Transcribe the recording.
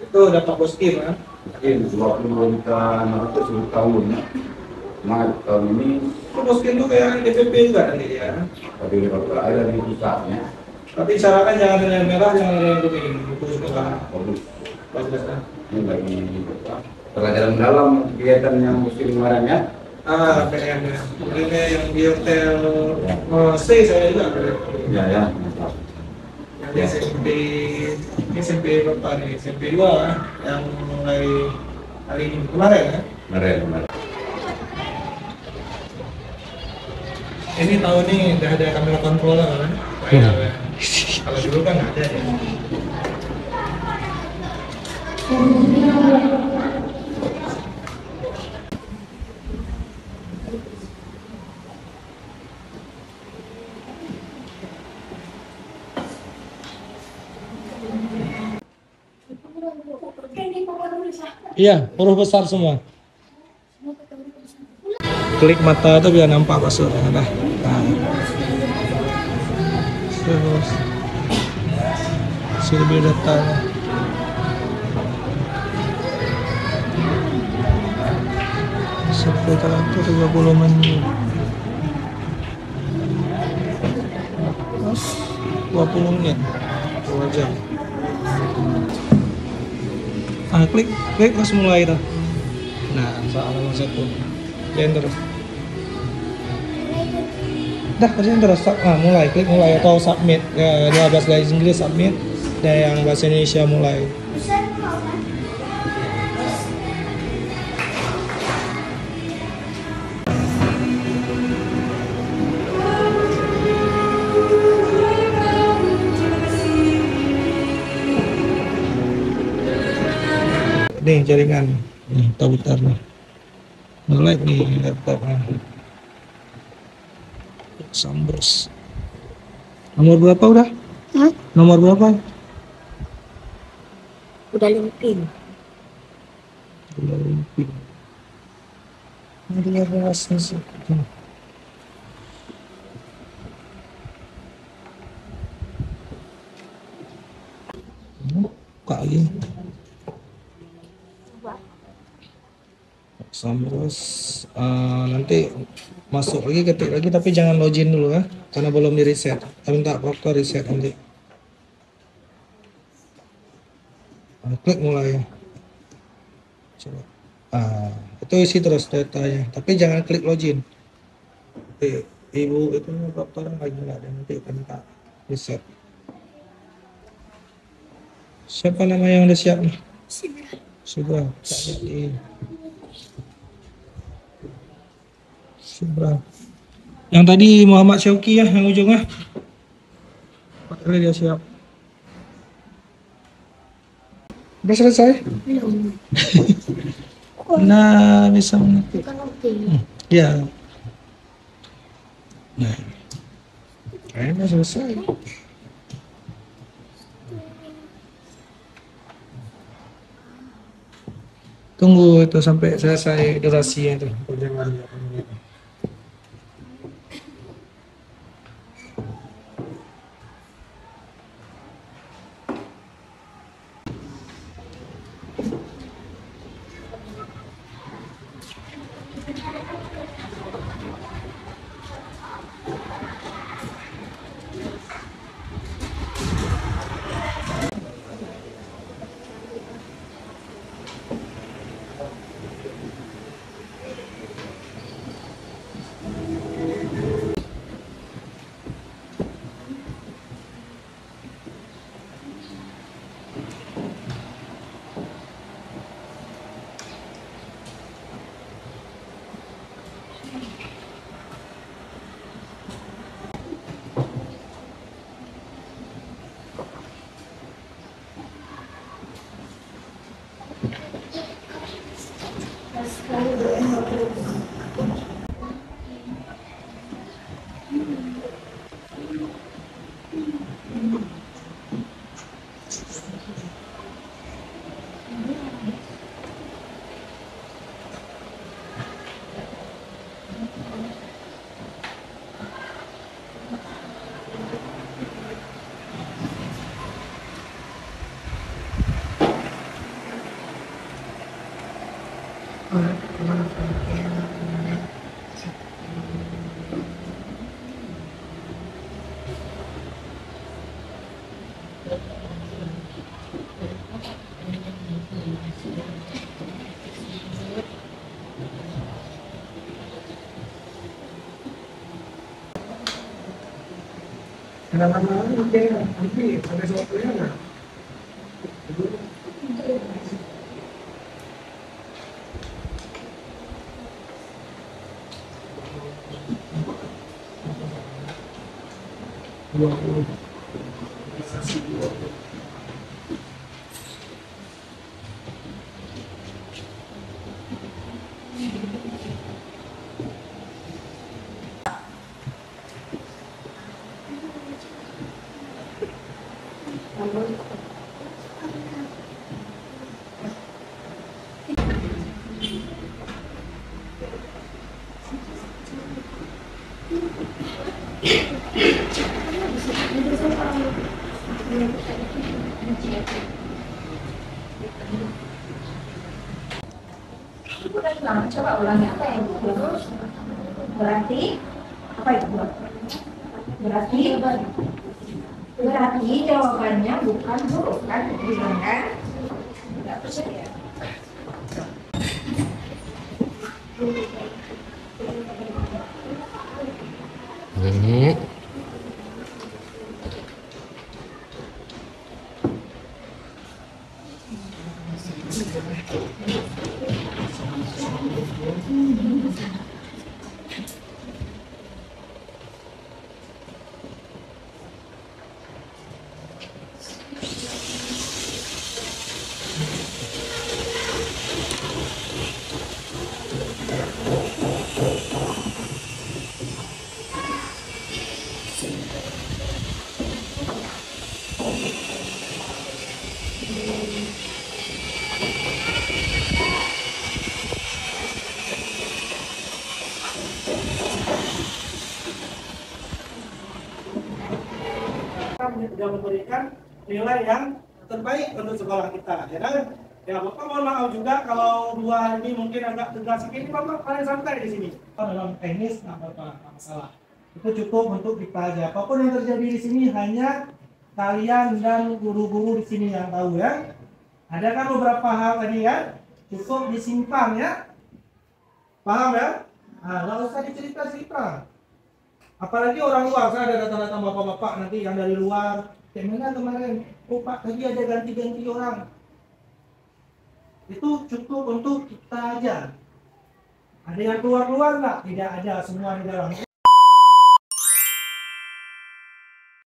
Itu dapat bos Kim kan? Mungkin 20 juta 600 tahun ya. Nah, tahun ini Itu bos Kim tuh kayak DPP juga nanti dia. tapi ada di pusatnya. Tapi syaratnya jangan ada yang merah, jangan ada yang kuning. Itu juga Bagus. bagus kan? Ini lagi pelajaran dalam kegiatan yang mesti kemarin ya. Ah, PM ya. Ini yang di hotel stay saya juga. Ya ya. Yang SMP, ini SMP berapa nih? SMP 2 kan? Yang mulai hari ini kemarin kan? Kemarin. Ini tahun ini udah ada kamera controller kan? Kalau dulu kan nggak ada ya. Iya, huruf besar semua. Klik mata itu biar nampak passwordnya. Nah. Terus lebih datanya. Sampai terakhir 30 menit. 20 menit. 2 jam. Klik pas mulai dah. Nah, soal nomor 1. Jangan terus. Dah, kerjain terus. Mulai, klik mulai atau submit. Ya, 12 bahasa Inggris submit, dan yang bahasa Indonesia mulai. Nih jaringan, nih putar nih. Mulai nih laptopnya. Sambers. Nomor berapa udah? Hah? Nomor berapa? Udah limpin. Udah limpin. Dia bahasnya sih. Buka lagi. Sambers. Nanti masuk lagi, ketik lagi, tapi jangan login dulu ya, karena belum di reset. Kita minta proper reset nanti. Klik mulai. Coba. Itu isi terus datanya, tapi jangan klik login. Ibu itu dokter lagi nggak ada, nanti kita minta reset. Siapa nama yang udah siap nih? Sudah. Subra. Yang tadi Muhammad Syauki ya, yang ujungnya. Padahal dia siap. Udah selesai? Belum. Nah, bisa mengerti. Bukan oke. Ya. Nah, kayaknya selesai. Tunggu itu sampai selesai durasinya itu. Jangan. Lama-lama nanti ada sesuatunya nggak? Dua puluh. Nah, coba ulangi apa yang terus berarti apa itu? Berarti jawabannya bukan huruf kan? Bilang kan? Tidak percaya. Sudah memberikan nilai yang terbaik untuk sekolah kita, ya kan? Ya, Bapak mohon maaf juga kalau dua hari ini mungkin agak tegas sedikit, Bapak paling santai di sini. Dalam teknis nggak apa-apa, masalah. Itu cukup untuk kita aja. Apapun yang terjadi di sini hanya kalian dan guru-guru di sini yang tahu ya. Ada kan beberapa hal tadi ya, cukup disimpan ya. Paham ya? Nah, nggak usah dicerita-cerita. Apalagi orang luar, saya ada data-data bapak-bapak nanti yang dari luar. Kayak mana kemarin? Oh Pak, tadi ada ganti-ganti orang. Itu cukup untuk kita aja. Ada yang keluar-keluar nggak? Tidak ada, semua di dalam.